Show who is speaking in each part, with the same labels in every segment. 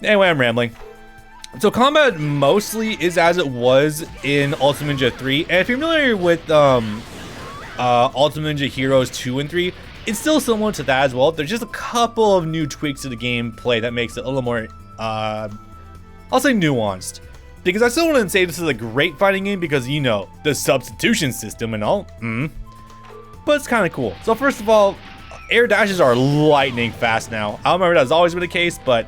Speaker 1: Anyway, I'm rambling. So combat mostly is as it was in Ultimate Ninja 3. And if you're familiar with Ultimate Ninja Heroes 2 and 3, it's still similar to that as well. There's just a couple of new tweaks to the gameplay that makes it a little more, I'll say nuanced. Because I still wouldn't say this is a great fighting game because, you know, the substitution system and all. But it's kind of cool. So first of all, air dashes are lightning fast now. I don't remember that's always been the case, but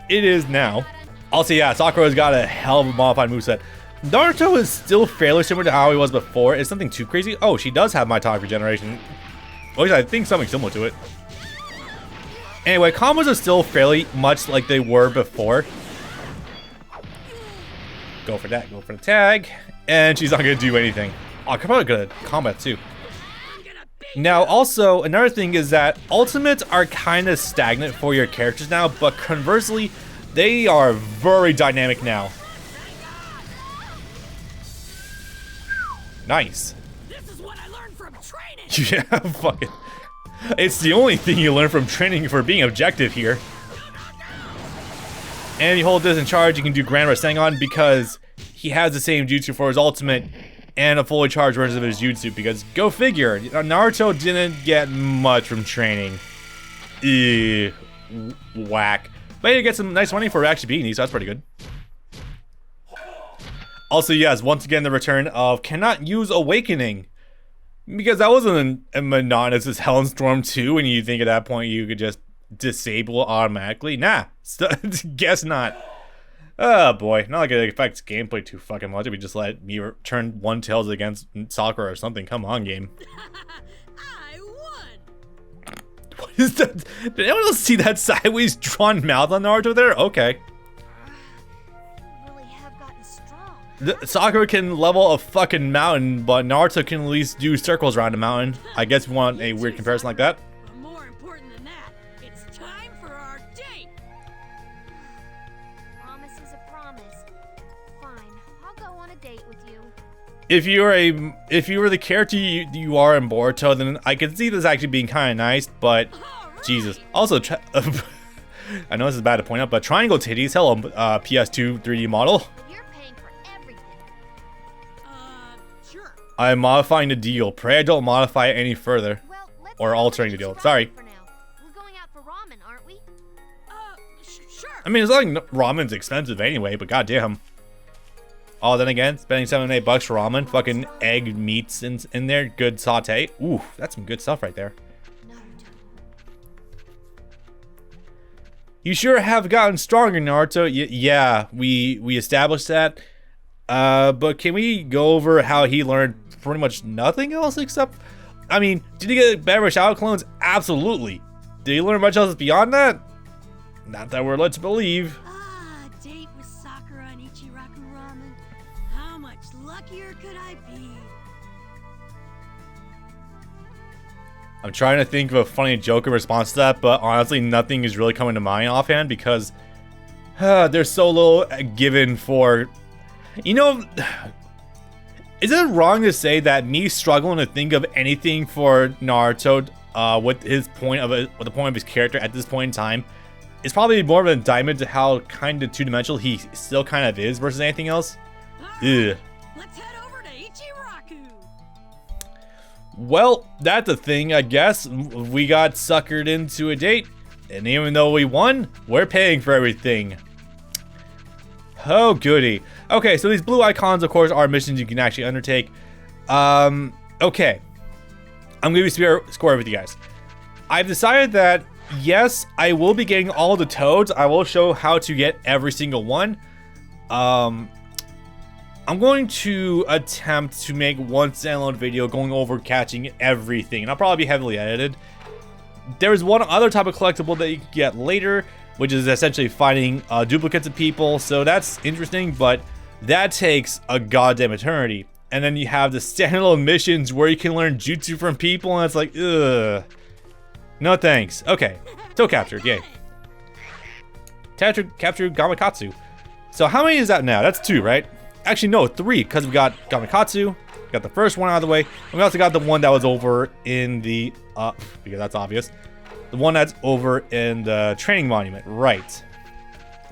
Speaker 1: it is now. Also, yeah, Sakura's got a hell of a modified moveset. Naruto is still fairly similar to how he was before. Is something too crazy? Oh, she does have my talk regeneration. At least I think something similar to it. Anyway, combos are still fairly much like they were before. Go for that, go for the tag. And she's not gonna do anything. Oh, I'm probably good at combat too. Now, also, another thing is that ultimates are kind of stagnant for your characters now, but conversely, they are very dynamic now. Nice.
Speaker 2: This is what I learned from training.
Speaker 1: Yeah, fuck it. It's the only thing you learn from training for being objective here. And you hold this in charge, you can do Grand Rasengan because he has the same jutsu for his ultimate and a fully charged version of his jutsu, because go figure, Naruto didn't get much from training. Whack. But you get some nice money for actually beating these, so that's pretty good. Also, yes, once again, the return of cannot use Awakening. Because that wasn't a monotonous as Sandstorm 2, and you think at that point you could just disable it automatically. Nah, guess not. Oh boy, not like it affects gameplay too fucking much if we just let me turn one tails against Sakura or something. Come on, game.
Speaker 2: I won.
Speaker 1: What is that? Did anyone else see that sideways drawn mouth on Naruto there? Okay.
Speaker 3: Really have gotten strong.
Speaker 1: Sakura can level a fucking mountain, but Naruto can at least do circles around a mountain. I guess we want a weird comparison like that.
Speaker 2: But more important than that, it's time for our date.
Speaker 3: Promise is a promise. Fine, I'll go on a date with you.
Speaker 1: If you were the character you are in Boruto, then I could see this actually being kind of nice, but
Speaker 2: Alright.
Speaker 1: Jesus. Also, I know this is bad to point out, but Triangle Titties, hello, PS2 3D model.
Speaker 3: You're paying for everything.
Speaker 2: Sure.
Speaker 1: I'm modifying the deal. Pray I don't modify it any further.
Speaker 3: Well, let's
Speaker 1: Or
Speaker 3: go
Speaker 1: altering
Speaker 3: to
Speaker 1: the deal.
Speaker 3: ramen
Speaker 1: Sorry.
Speaker 3: For now. We're going out for ramen, aren't we?
Speaker 2: Sure.
Speaker 1: I mean, it's not like ramen's expensive anyway, but goddamn. Oh, then again, spending $7 to $8 for ramen, fucking egg meats in there, good saute. Ooh, that's some good stuff right there.
Speaker 3: Naruto.
Speaker 1: You sure have gotten stronger, Naruto. Yeah, we established that. But can we go over how he learned pretty much nothing else except... I mean, did he get better with shadow clones? Absolutely. Did he learn much else beyond that? Not that we're led to believe.
Speaker 2: Date with Sakura and Ichiraku ramen. How much luckier could I be?
Speaker 1: I'm trying to think of a funny joke in response to that, but honestly, nothing is really coming to mind offhand because there's so little given for... You know, is it wrong to say that me struggling to think of anything for Naruto with the point of his character at this point in time is probably more of an indictment to how kind of two-dimensional he still kind of is versus anything else? Ugh.
Speaker 2: Let's head over to Ichiraku.
Speaker 1: Well, that's a thing, I guess. We got suckered into a date, and even though we won, we're paying for everything. Oh, goody. Okay, so these blue icons, of course, are missions you can actually undertake. Okay. I'm going to be square with you guys. I've decided that, yes, I will be getting all the toads. I will show how to get every single one. I'm going to attempt to make one standalone video going over catching everything, and I'll probably be heavily edited. There's one other type of collectible that you can get later, which is essentially finding duplicates of people, so that's interesting, but that takes a goddamn eternity. And then you have the standalone missions where you can learn jutsu from people, and it's like, ugh. No thanks. Okay, toe captured, yay. Captured Gamakatsu. So how many is that now? That's 2, right? Actually, no, 3, because we got Gamakatsu, got the first one out of the way, and we also got the one that was over in the, because that's obvious, the one that's over in the training monument, right.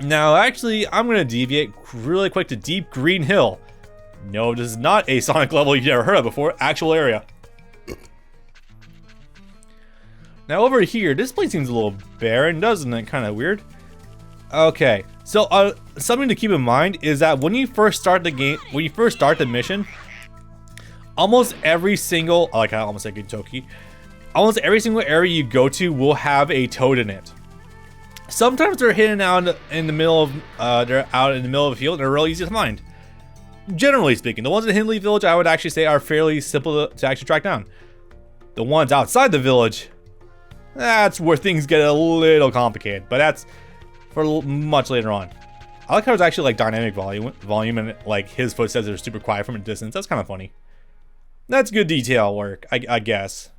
Speaker 1: Now, actually, I'm going to deviate really quick to Deep Green Hill. No, this is not a Sonic level you've never heard of before. Actual area. Now, over here, this place seems a little barren, doesn't it? Kind of weird. Okay, so something to keep in mind is that when you first start the game, when you first start the mission, almost every single, I almost said Kentucky, almost every single area you go to will have a toad in it. Sometimes they're hidden out in the middle of, they're out in the middle of the field and they're really easy to find. Generally speaking, the ones in Hindley Village, I would actually say are fairly simple to actually track down. The ones outside the village, that's where things get a little complicated, but that's for much later on. I like how it's actually like dynamic volume and like his footsteps are super quiet from a distance. That's kind of funny. That's good detail work, I guess.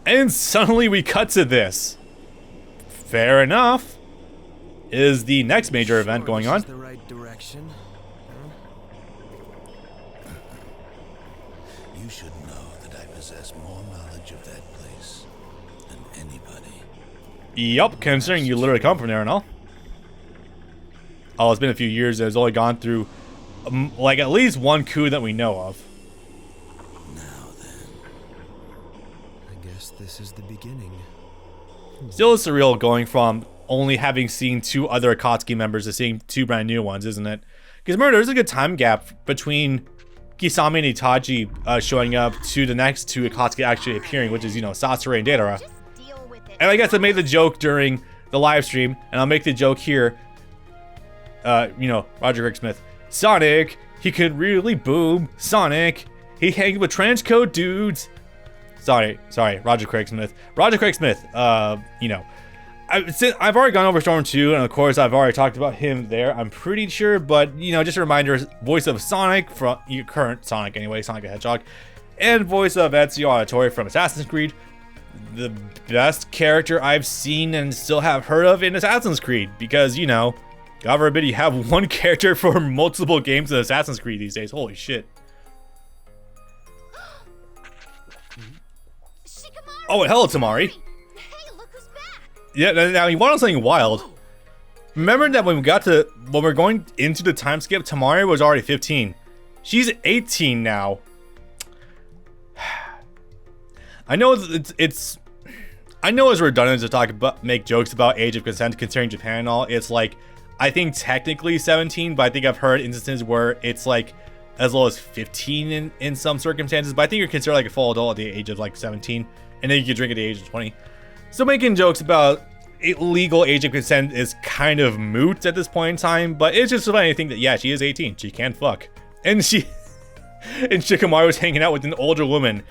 Speaker 1: And suddenly we cut to this. Fair enough. Is the next major event going on?
Speaker 4: The right direction.
Speaker 5: You should know that I possess more knowledge of that place than anybody.
Speaker 1: Yup, considering you literally come from there and all. Oh, it's been a few years. It's only gone through like at least one coup that we know of.
Speaker 5: Now then.
Speaker 4: I guess this is the beginning.
Speaker 1: Still surreal going from only having seen 2 other Akatsuki members to seeing 2 brand new ones, isn't it? Because remember, there's a good time gap between Kisame and Itachi showing up to the next 2 Akatsuki actually appearing, which is, you know, Sasori and Deidara.
Speaker 3: Just deal with it.
Speaker 1: And I guess I made the joke during the live stream, and I'll make the joke here. You know, Roger Craig Smith. Sonic, he could really boom. Sonic, he hangs with trench coat dudes. Sorry, Roger Craig Smith. Roger Craig Smith, you know. I've already gone over Storm 2, and of course I've already talked about him there, I'm pretty sure, but, you know, just a reminder, voice of Sonic, from your current Sonic anyway, Sonic the Hedgehog, and voice of Ezio Auditore from Assassin's Creed, the best character I've seen and still have heard of in Assassin's Creed, because, you know, God forbid you have one character for multiple games in Assassin's Creed these days, holy shit.
Speaker 3: Shikamaru!
Speaker 1: Oh, and hello, Tamari.
Speaker 3: Hey, look who's back!
Speaker 1: Yeah, now you want something wild. Remember that when we're going into the time skip, Tamari was already 15. She's 18 now. I know I know it's redundant to talk about, make jokes about age of consent considering Japan and all. It's like, I think technically 17, but I think I've heard instances where it's like as low as 15 in some circumstances. But I think you're considered like a full adult at the age of like 17, and then you can drink at the age of 20. So making jokes about illegal age of consent is kind of moot at this point in time, but it's just funny to think that, yeah, she is 18. She can fuck. And and Shikamaru's hanging out with an older woman.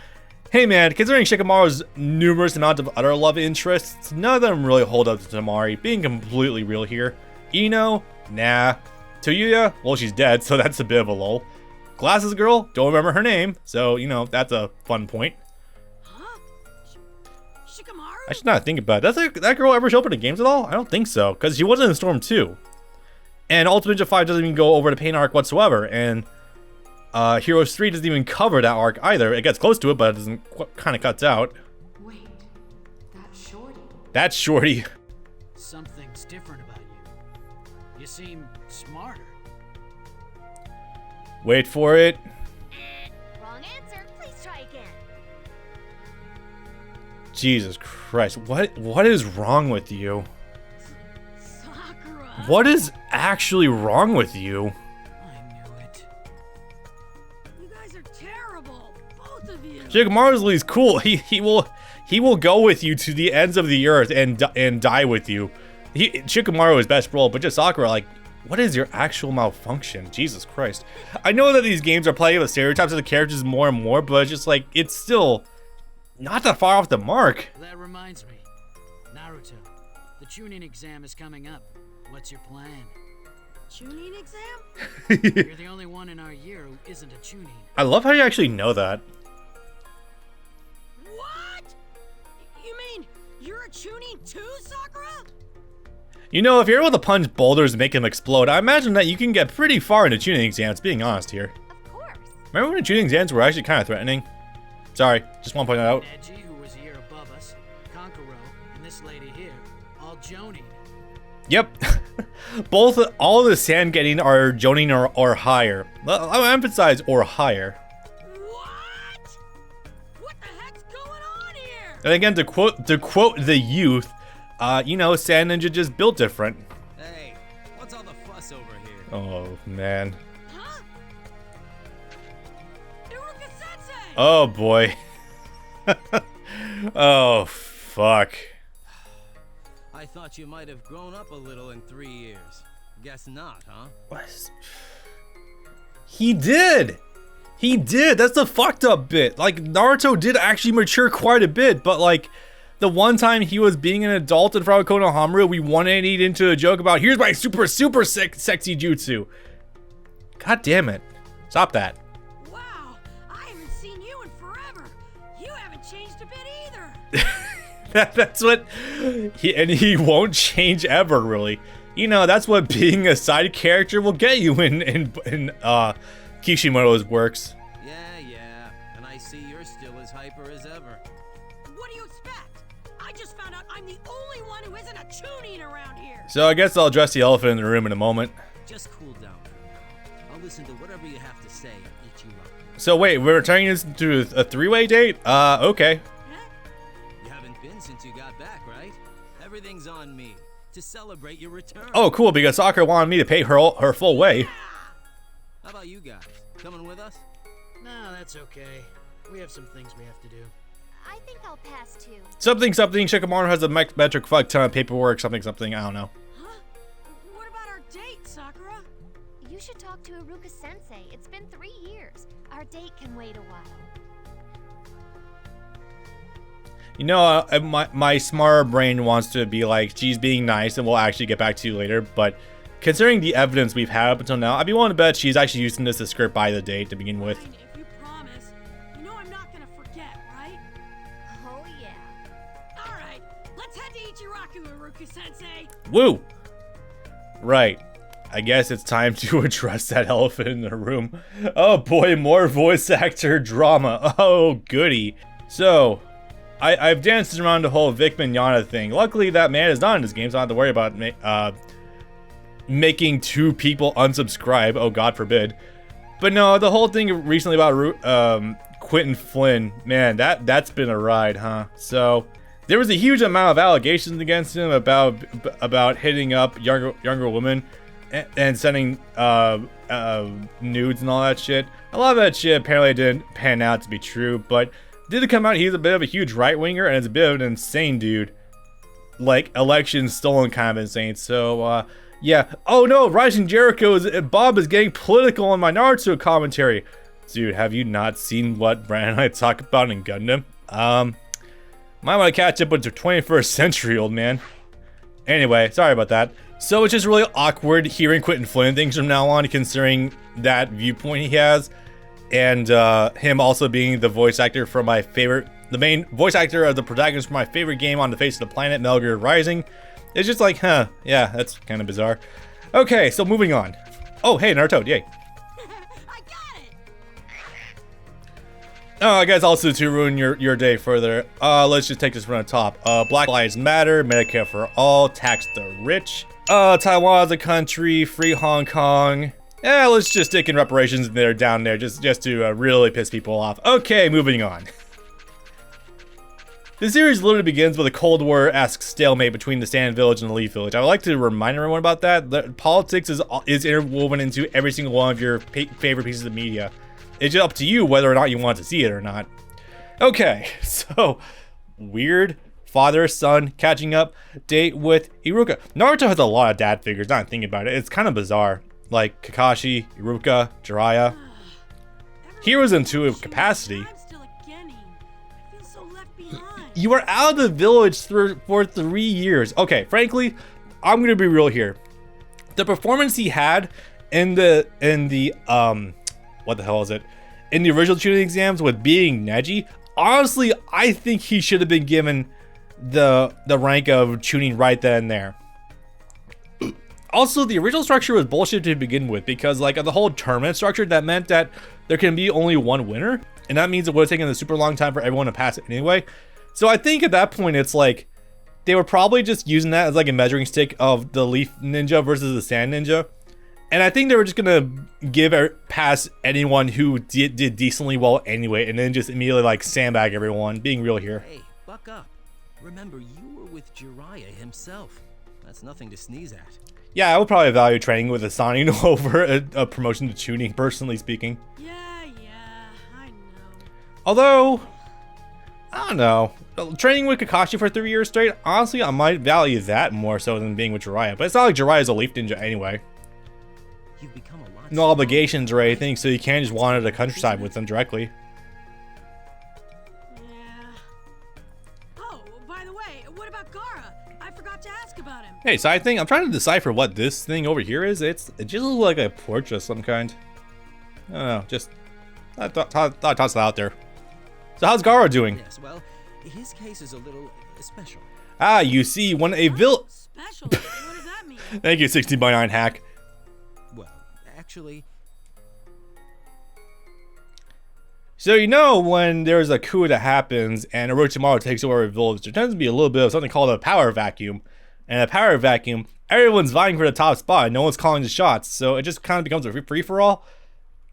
Speaker 1: Hey man, considering Shikamaru's numerous amounts of other love interests, none of them really hold up to Tamari, being completely real here. Ino? Nah. Toyuya? Well, she's dead, so that's a bit of a lull. Glasses girl? Don't remember her name, so, you know, that's a fun point.
Speaker 2: Huh? Shikamaru?
Speaker 1: I should not think about it. Does that girl ever show up in the games at all? I don't think so, because she wasn't in Storm 2. And Ultimate Ninja 5 doesn't even go over the pain arc whatsoever, and Heroes 3 doesn't even cover that arc either. It gets close to it, but it doesn't, kind of cuts out.
Speaker 6: Wait, that's Shorty.
Speaker 1: That's Shorty.
Speaker 7: Something's different about you. You seem smarter.
Speaker 1: Wait for it.
Speaker 3: Wrong answer. Please try again.
Speaker 1: Jesus Christ, what is wrong with you?
Speaker 2: Sakura!
Speaker 1: What is actually wrong with you?
Speaker 7: I knew it.
Speaker 2: You guys are terrible, both of you.
Speaker 1: Shikamaru's at least cool. He will go with you to the ends of the earth and die with you. Shikamaru is best bro, but just Sakura, like, what is your actual malfunction? Jesus Christ. I know that these games are playing with stereotypes of the characters more and more, but it's just like, it's still not that far off the mark.
Speaker 7: That reminds me. Naruto, the tuning exam is coming up. What's your plan?
Speaker 2: Tuning exam?
Speaker 7: You're the only one in our year who isn't a tuning.
Speaker 1: I love how you actually know that.
Speaker 2: What? You mean you're a tuning too, Sakura?
Speaker 1: You know, if you're able to punch boulders and make them explode, I imagine that you can get pretty far into tuning exams, being honest here.
Speaker 3: Of course.
Speaker 1: Remember when the tuning exams were actually kind of threatening? Sorry, just want to point that out.
Speaker 7: Neji, who was a year above us, Kankuro, and this lady here, all joning.
Speaker 1: Yep. All the sand getting are Jonin or higher. I'll emphasize or higher.
Speaker 2: What? What the heck's going on here?
Speaker 1: And again, to quote the youth, you know, Sand Ninja just built different.
Speaker 8: Hey, what's all the fuss over here?
Speaker 1: Oh man.
Speaker 2: Huh? Iruka-sensei!
Speaker 1: Oh boy. Oh fuck.
Speaker 8: I thought you might have grown up a little in 3 years. Guess not, huh?
Speaker 1: He did. He did. That's the fucked up bit. Like, Naruto did actually mature quite a bit, but like, the one time he was being an adult in front of Konohamaru, we wanted to eat into a joke about, here's my super sexy jutsu. God damn it. Stop that.
Speaker 2: Wow, I haven't seen you in forever. You haven't changed a bit either.
Speaker 1: That's what he won't change ever, really. You know, that's what being a side character will get you in Kishimoto's works.
Speaker 8: Yeah, and I see you're still as hyper as ever.
Speaker 2: What do you expect? I just found out I'm the only one who isn't a Chunin around here.
Speaker 1: So I guess I'll address the elephant in the room in a moment.
Speaker 8: Just cool down for now. I'll listen to whatever you have to say, Ichiro.
Speaker 1: So wait, we're turning this into a three-way date? Okay.
Speaker 8: You haven't been since you got back, right? Everything's on me to celebrate your return.
Speaker 1: Oh, cool, because Sakura wanted me to pay her full way.
Speaker 8: How about you guys? Coming with us?
Speaker 7: No, that's okay. We have some things we have to do.
Speaker 3: I think I'll pass too.
Speaker 1: Something, Shikamaru has a metric fuck ton of paperwork, something, I don't know.
Speaker 2: Huh? What about our date, Sakura?
Speaker 3: You should talk to Iruka-sensei. It's been 3 years. Our date can wait a while.
Speaker 1: You know, my smarter brain wants to be like, she's being nice and we'll actually get back to you later, but considering the evidence we've had up until now, I'd be willing to bet she's actually using this to skirt by the date to begin with.
Speaker 2: Fine, if you promise, you know I'm not gonna forget, right?
Speaker 3: Oh yeah.
Speaker 2: Alright, let's head to Ichiraku, Iruka-sensei.
Speaker 1: Woo! Right. I guess it's time to address that elephant in the room. Oh boy, more voice actor drama. Oh goody. So, I've danced around the whole Vic Mignogna thing. Luckily, that man is not in this game, so I don't have to worry about making 2 people unsubscribe. Oh, God forbid. But no, the whole thing recently about Quentin Flynn, man, that's been a ride, huh? So, there was a huge amount of allegations against him about hitting up younger women and sending nudes and all that shit. A lot of that shit apparently didn't pan out to be true, but did it come out he's a bit of a huge right-winger and is a bit of an insane dude. Like, election stolen kind of insane. So, yeah. Oh no, Rising Jericho Bob is getting political in my Naruto commentary. Dude, have you not seen what Brandon and I talk about in Gundam? Might want to catch up with the 21st century, old man. Anyway, sorry about that. So it's just really awkward hearing Quentin Flynn things from now on, considering that viewpoint he has. And him also being the voice actor for my favorite, the main voice actor of the protagonist for my favorite game on the face of the planet, Metal Gear Rising. It's just like, huh, yeah, that's kind of bizarre. Okay, so moving on. Oh, hey, Naruto, yay.
Speaker 2: I got it!
Speaker 1: Oh, I guess also to ruin your day further, let's just take this from the top. Black Lives Matter, Medicare for all, tax the rich. Taiwan as a country, free Hong Kong. Yeah, let's just stick in reparations there down there just to really piss people off. Okay, moving on. The series literally begins with a Cold War-esque stalemate between the Sand Village and the Leaf Village. I would like to remind everyone about that. That politics is interwoven into every single one of your favorite pieces of media. It's just up to you whether or not you want to see it or not. Okay, so weird father-son catching up date with Iruka. Naruto has a lot of dad figures, not thinking about it. It's kind of bizarre. Like Kakashi, Iruka, Jiraiya. Heroes into a capacity.
Speaker 2: I'm still a Genin. I feel so left behind.
Speaker 1: You are out of the village for 3 years. Okay, frankly, I'm gonna be real here. The performance he had in the what the hell is it? In the original tuning exams with being Neji, honestly, I think he should have been given the rank of tuning right then and there. Also, the original structure was bullshit to begin with because, like, of the whole tournament structure, that meant that there can be only one winner, and that means it would have taken a super long time for everyone to pass it anyway. So I think at that point, it's like, they were probably just using that as like a measuring stick of the leaf ninja versus the sand ninja. And I think they were just gonna pass anyone who did decently well anyway, and then just immediately like sandbag everyone, being real here.
Speaker 8: Hey, buck up. Remember, you were with Jiraiya himself. That's nothing to sneeze at.
Speaker 1: Yeah, I would probably value training with Asani over a promotion to tuning, personally speaking.
Speaker 2: Yeah, I know.
Speaker 1: Although, I don't know. Training with Kakashi for 3 years straight, honestly, I might value that more so than being with Jiraiya. But it's not like Jiraiya's a leaf ninja anyway.
Speaker 8: You've become a lot
Speaker 1: No obligations or anything, so you can't just wander the countryside with them directly.
Speaker 2: Yeah. Oh, by the way, what about Gaara? I forgot to ask about him.
Speaker 1: Hey, side thing, I'm trying to decipher what this thing over here is. It just looks like a portrait of some kind. I don't know, just I thought toss it out there. So how's Gaara doing?
Speaker 8: Yes, well, his case is a little special.
Speaker 1: Ah, you see, when a
Speaker 2: Special? What does that mean?
Speaker 1: Thank you, 60x9 hack.
Speaker 8: Well, actually,
Speaker 1: So you know when there's a coup that happens and Orochimaru takes over a village, there tends to be a little bit of something called a power vacuum. And a power vacuum, everyone's vying for the top spot and no one's calling the shots, so it just kind of becomes a free-for-all.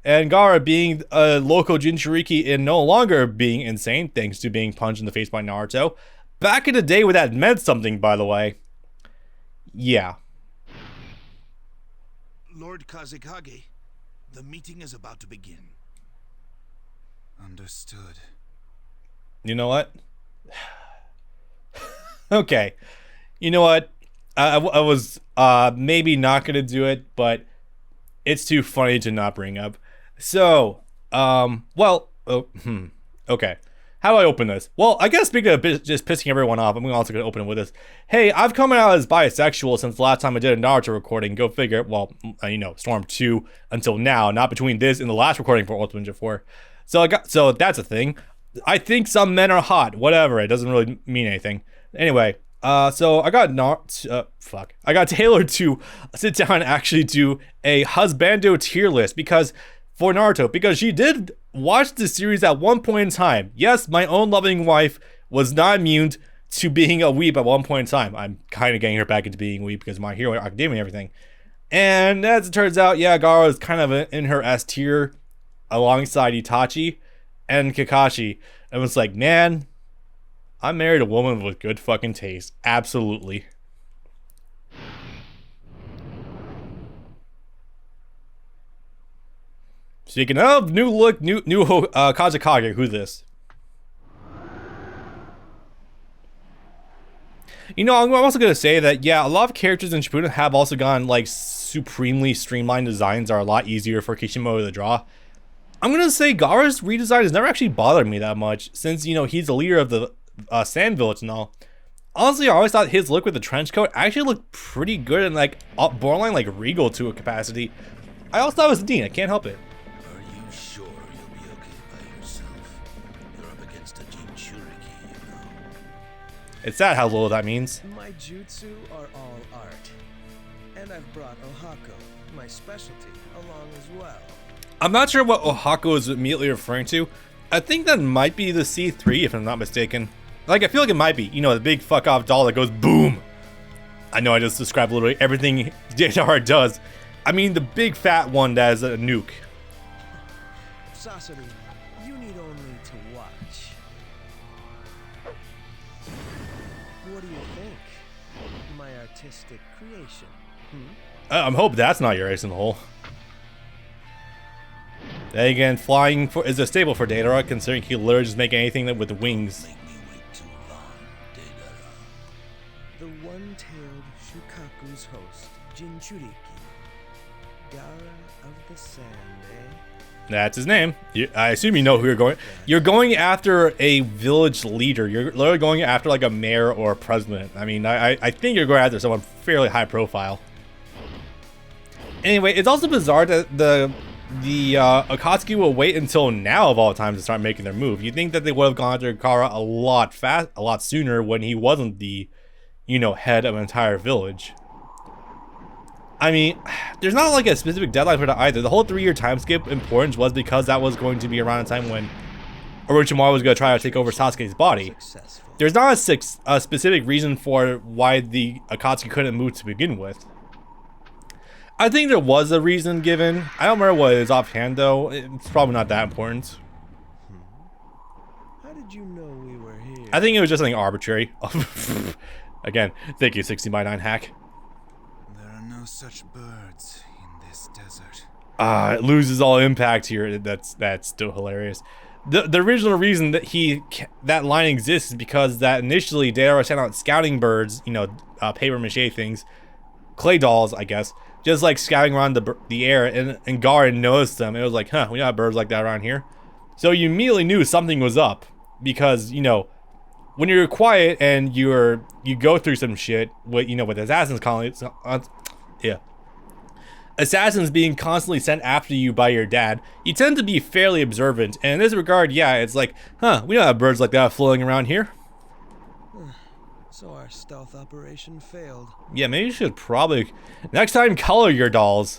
Speaker 1: And Gaara being a local Jinchuriki and no longer being insane, thanks to being punched in the face by Naruto. Back in the day where that meant something, by the way. Yeah.
Speaker 5: Lord Kazekage, the meeting is about to begin.
Speaker 4: Understood.
Speaker 1: You know what? Okay. You know what? I was maybe not gonna do it, but it's too funny to not bring up. So, okay. How do I open this? Well, I guess speaking of just pissing everyone off, I'm also gonna open it with this. Hey, I've come out as bisexual since the last time I did a Naruto recording. Go figure. Well, you know, Storm 2 until now, not between this and the last recording for Ultimate Ninja 4. So that's a thing. I think some men are hot. Whatever. It doesn't really mean anything. Anyway, so I got I got Taylor to sit down and actually do a husbando tier list for Naruto, because she did watch the series at one point in time. Yes, my own loving wife was not immune to being a weeb at one point in time. I'm kind of getting her back into being a weeb because of My Hero Academia and everything. And as it turns out, yeah, Gaara is kind of in her S tier alongside Itachi and Kakashi. And was like, man, I married a woman with good fucking taste. Absolutely. Speaking of new look, new Kazekage, who's this? You know, I'm also gonna say that, yeah, a lot of characters in Shippuden have also gone like supremely streamlined designs are a lot easier for Kishimoto to draw. I'm gonna say Gaara's redesign has never actually bothered me that much, since, you know, he's the leader of the Sand Village and all. Honestly, I always thought his look with the trench coat actually looked pretty good and like borderline like regal to a capacity. I also thought it was Dean. I can't help it.
Speaker 5: Are you sure you'll be okay by yourself? You're up against a Jinchuriki, you know.
Speaker 1: It's sad how little that means.
Speaker 9: My jutsu are all art. And I've brought Ohako, my specialty, along as well.
Speaker 1: I'm not sure what Ohako is immediately referring to. I think that might be the C3 if I'm not mistaken. Like, I feel like it might be. You know, the big fuck off doll that goes boom. I know I just described literally everything Deidara does. I mean the big fat one that is a nuke.
Speaker 9: Sasori, you need only to watch. What do you think? My artistic creation,
Speaker 1: I'm hoping that's not your ace in the hole. Then again, flying is a staple for Deidara, considering he literally just make anything with wings.
Speaker 5: Make me wait too long, Deidara.
Speaker 9: The one-tailed Shukaku's host, Jinchuriki. Gaara of the Sand, eh?
Speaker 1: That's his name. I assume you know who you're going. You're going after a village leader. You're literally going after like a mayor or a president. I mean, I think you're going after someone fairly high profile. Anyway, it's also bizarre that the Akatsuki will wait until now of all times to start making their move. You think that they would have gone after Gaara a lot sooner when he wasn't the, you know, head of an entire village. I mean, there's not like a specific deadline for that either. The whole 3-year time skip importance was because that was going to be around the time when Orochimaru was going to try to take over Sasuke's body.
Speaker 9: Successful.
Speaker 1: There's not a specific reason for why the Akatsuki couldn't move to begin with. I think there was a reason given. I don't remember what it is offhand though. It's probably not that important.
Speaker 9: How did you know we were here?
Speaker 1: I think it was just something arbitrary. Again, thank you 60x9 hack.
Speaker 5: There are no such birds in this desert.
Speaker 1: It loses all impact here. That's still hilarious. The original reason that that line exists is because that initially Deidara sent out scouting birds, you know, paper mache things, clay dolls, I guess, just like scouting around the air, and Gaara noticed them. It was like, huh, we don't have birds like that around here. So you immediately knew something was up because, you know, when you're quiet and you go through some shit with, you know, with assassins colonies, assassins being constantly sent after you by your dad, you tend to be fairly observant. And in this regard, yeah, it's like, huh, we don't have birds like that floating around here.
Speaker 9: So our stealth operation failed.
Speaker 1: Yeah, maybe you should probably next time color your dolls.